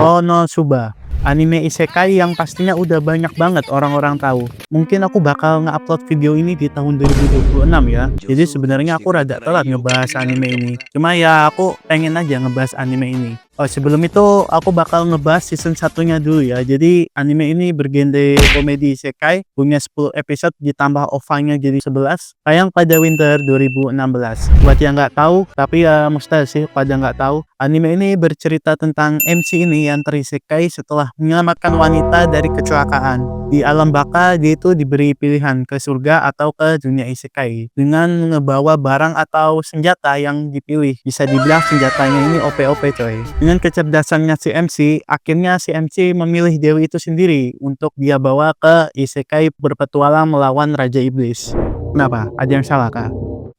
Konosuba, anime isekai yang pastinya udah banyak banget orang-orang tahu. Mungkin aku bakal nge-upload video ini di tahun 2026 ya. Jadi sebenarnya aku rada telat ngebahas anime ini. Cuma ya aku pengen aja ngebahas anime ini. Oh, sebelum itu aku bakal ngebahas season satunya dulu ya. Jadi anime ini bergenre komedi isekai, punya 10 episode ditambah OVA-nya jadi 11. Tayang pada winter 2016. Buat yang nggak tahu, tapi ya mustahil sih pada nggak tahu. Anime ini bercerita tentang MC ini yang terisekai setelah menyelamatkan wanita dari kecelakaan. Di alam baka, dia itu diberi pilihan ke surga atau ke dunia isekai dengan ngebawa barang atau senjata yang dipilih. Bisa dibilang senjatanya ini OP-OP coy. Dengan kecerdasannya si MC, akhirnya si MC memilih Dewi itu sendiri untuk dia bawa ke isekai berpetualang melawan Raja Iblis. Kenapa? Ada yang salah kah?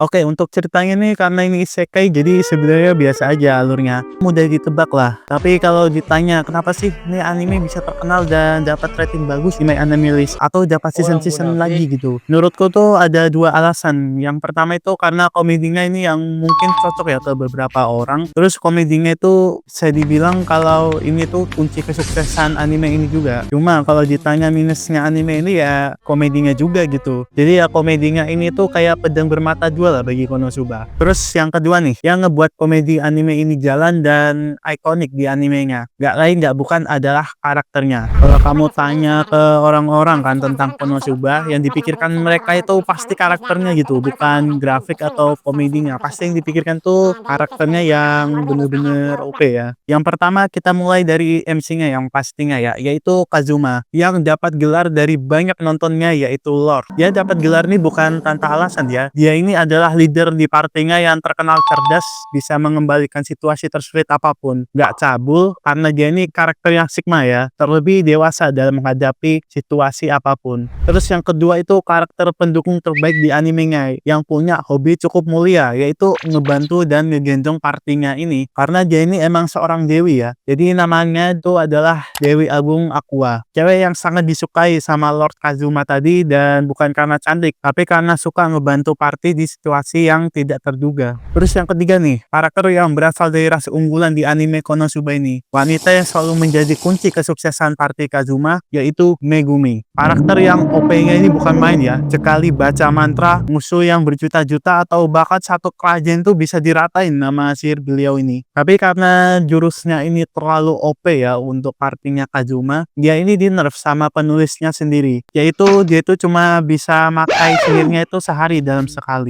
Oke, untuk ceritanya nih karena ini isekai jadi sebenarnya biasa aja alurnya. Mudah ditebak lah. Tapi kalau ditanya kenapa sih ini anime bisa terkenal dan dapat rating bagus di My Anime List atau dapat season-season lagi gitu. Menurutku tuh ada dua alasan. Yang pertama itu karena komedinya ini yang mungkin cocok ya ke beberapa orang. Terus komedinya itu saya dibilang kalau ini tuh kunci kesuksesan anime ini juga. Cuma kalau ditanya minusnya anime ini ya komedinya juga gitu. Jadi ya komedinya ini tuh kayak pedang bermata dua lah bagi Konosuba. Terus yang kedua nih, yang ngebuat komedi anime ini jalan dan ikonik di animenya, gak lain gak bukan adalah karakternya. Kalau kamu tanya ke orang-orang kan tentang Konosuba, yang dipikirkan mereka itu pasti karakternya gitu, bukan grafik atau komedinya. Pasti yang dipikirkan tuh karakternya yang bener-bener OP ya. Yang pertama kita mulai dari MC-nya yang pastinya ya, yaitu Kazuma, yang dapat gelar dari banyak nontonnya yaitu Lord. Dia dapat gelar ini bukan tanpa alasan ya. Dia ini adalah leader di partinya yang terkenal cerdas, bisa mengembalikan situasi tersulit apapun. Gak cabul, karena dia ini karakter yang sigma ya, terlebih dewasa dalam menghadapi situasi apapun. Terus yang kedua itu karakter pendukung terbaik di animenya, yang punya hobi cukup mulia, yaitu ngebantu dan ngegendong partinya ini. Karena dia ini emang seorang dewi ya, jadi namanya itu adalah Dewi Agung Aqua. Cewek yang sangat disukai sama Lord Kazuma tadi, dan bukan karena cantik, tapi karena suka ngebantu party di situasi yang tidak terduga. Terus yang ketiga nih, karakter yang berasal dari ras unggulan di anime Konosuba ini. Wanita yang selalu menjadi kunci kesuksesan party Kazuma, yaitu Megumi. Karakter yang OP-nya ini bukan main ya. Sekali baca mantra, musuh yang berjuta-juta atau bahkan satu kerajaan tuh bisa diratain nama sihir beliau ini. Tapi karena jurusnya ini terlalu OP ya untuk partinya Kazuma, dia ini di nerf sama penulisnya sendiri. Yaitu dia itu cuma bisa makai sihirnya itu sehari dalam sekali.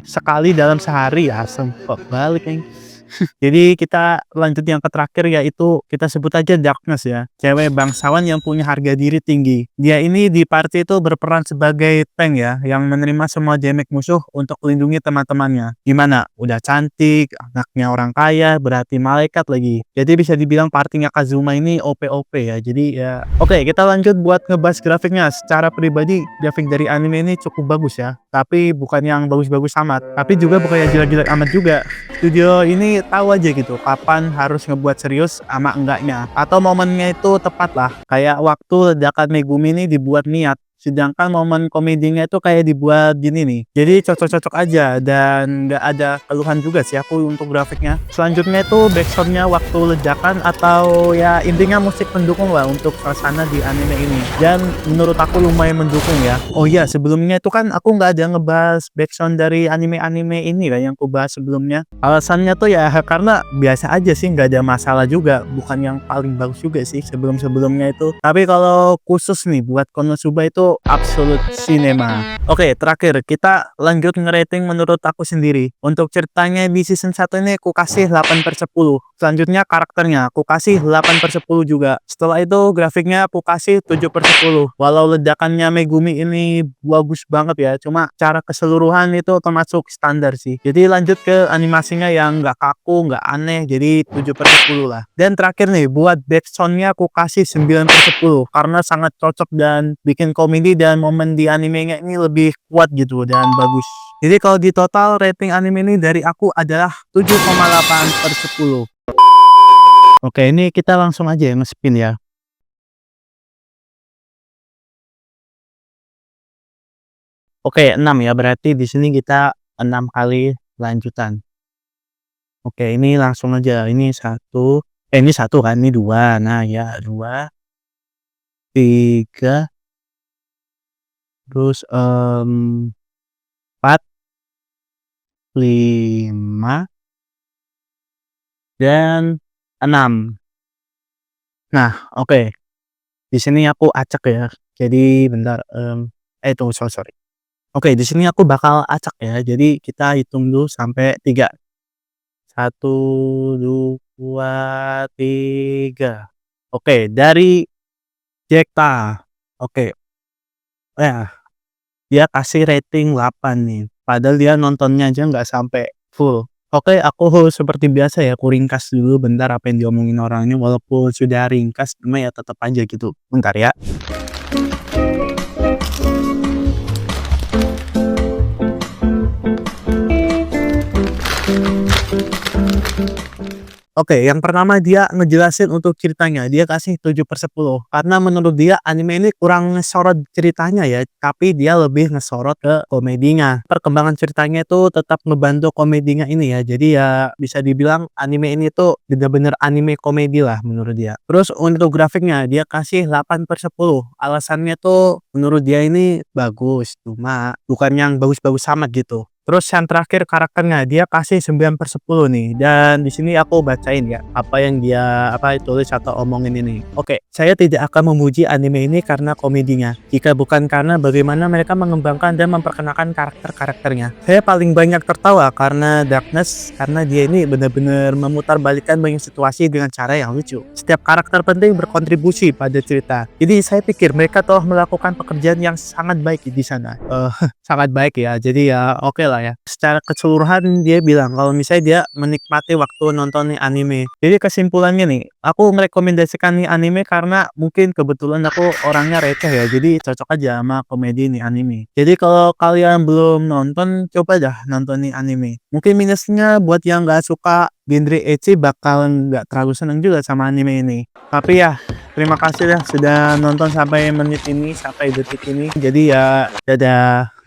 Sekali dalam sehari ya, sempet balik yang. Jadi kita lanjut yang ke terakhir yaitu kita sebut aja Darkness ya. Cewek bangsawan yang punya harga diri tinggi. Dia ini di party itu berperan sebagai tank ya, yang menerima semua damage musuh untuk melindungi teman-temannya. Gimana? Udah cantik, anaknya orang kaya, berarti malaikat lagi. Jadi bisa dibilang partinya Kazuma ini OP-OP ya. Jadi ya, oke, kita lanjut buat ngebahas grafiknya. Secara pribadi, grafik dari anime ini cukup bagus ya. Tapi bukan yang bagus-bagus amat. Tapi juga bukan yang jelek-jelek amat juga. Studio ini tahu aja gitu kapan harus ngebuat serius sama enggaknya, atau momennya itu tepat lah, kayak waktu ledakan Megumi ini dibuat niat, sedangkan momen komedinya itu kayak dibuat gini nih. Jadi cocok-cocok aja dan nggak ada keluhan juga sih aku untuk grafiknya. Selanjutnya itu backsoundnya waktu ledakan, atau ya intinya musik pendukung lah untuk suasana di anime ini, dan menurut aku lumayan mendukung ya. Oh iya, sebelumnya itu kan aku nggak ada ngebahas backsound dari anime-anime ini kan yang aku bahas sebelumnya. Alasannya tuh ya karena biasa aja sih, nggak ada masalah juga, bukan yang paling bagus juga sih sebelum-sebelumnya itu. Tapi kalau khusus nih buat Konosuba itu absolute cinema. Oke, terakhir kita lanjut ngerating menurut aku sendiri. Untuk ceritanya di season 1 ini aku kasih 8/10. Selanjutnya karakternya aku kasih 8/10 juga. Setelah itu grafiknya aku kasih 7/10. Walau ledakannya Megumi ini bagus banget ya, cuma cara keseluruhan itu termasuk standar sih. Jadi lanjut ke animasinya yang nggak kaku, nggak aneh, jadi 7/10 lah. Dan terakhir nih, buat backsoundnya aku kasih 9/10 karena sangat cocok dan bikin komedi dan momen di animenya ini lebih kuat gitu dan bagus. Jadi kalau di total rating anime ini dari aku adalah 7,8/10. Oke, ini kita langsung aja yang nge-spin ya. Oke, 6 ya, berarti di sini kita 6 kali lanjutan. Oke, ini langsung aja. Ini 1, Ini satu kan, ini dua. Nah ya, dua, tiga, terus 4, 5, dan 6. Nah, oke. Di sini aku acak ya. Jadi bentar, tunggu, sorry. Oke, di sini aku bakal acak ya. Jadi kita hitung dulu sampai 3. 1, 2, 3. Oke, dari Jekta. Oke. Ya, dia kasih rating 8 nih. Padahal dia nontonnya aja nggak sampai full. Oke, aku seperti biasa ya, aku ringkas dulu bentar apa yang diomongin orangnya. Walaupun sudah ringkas, cuma ya tetap aja gitu. Bentar ya. Oke, yang pertama dia ngejelasin untuk ceritanya, dia kasih 7/10 karena menurut dia anime ini kurang ngesorot ceritanya ya, tapi dia lebih ngesorot ke komedinya. Perkembangan ceritanya itu tetap ngebantu komedinya ini ya, jadi ya bisa dibilang anime ini tuh bener-bener anime komedi lah menurut dia. Terus untuk grafiknya dia kasih 8/10, alasannya tuh menurut dia ini bagus, cuma bukan yang bagus-bagus amat gitu. Terus yang terakhir karakternya, dia kasih 9/10 nih, dan di sini aku bacain ya, apa yang dia tulis atau omongin ini. Oke, saya tidak akan memuji anime ini karena komedinya, jika bukan karena bagaimana mereka mengembangkan dan memperkenalkan karakter-karakternya. Saya paling banyak tertawa karena Darkness, karena dia ini benar-benar memutarbalikkan banyak situasi dengan cara yang lucu. Setiap karakter penting berkontribusi pada cerita. Jadi saya pikir mereka telah melakukan pekerjaan yang sangat baik di sana. Sangat baik ya, jadi ya oke lah ya. Secara keseluruhan dia bilang kalau misalnya dia menikmati waktu nonton nih anime. Jadi kesimpulannya nih, aku merekomendasikan nih anime karena mungkin kebetulan aku orangnya receh ya, jadi cocok aja sama komedi nih anime. Jadi kalau kalian belum nonton, coba dah nonton nih anime. Mungkin minusnya buat yang nggak suka genre ecchi bakal nggak terlalu seneng juga sama anime ini. Tapi ya, terima kasih ya sudah nonton sampai menit ini, sampai detik ini. Jadi ya, dadah.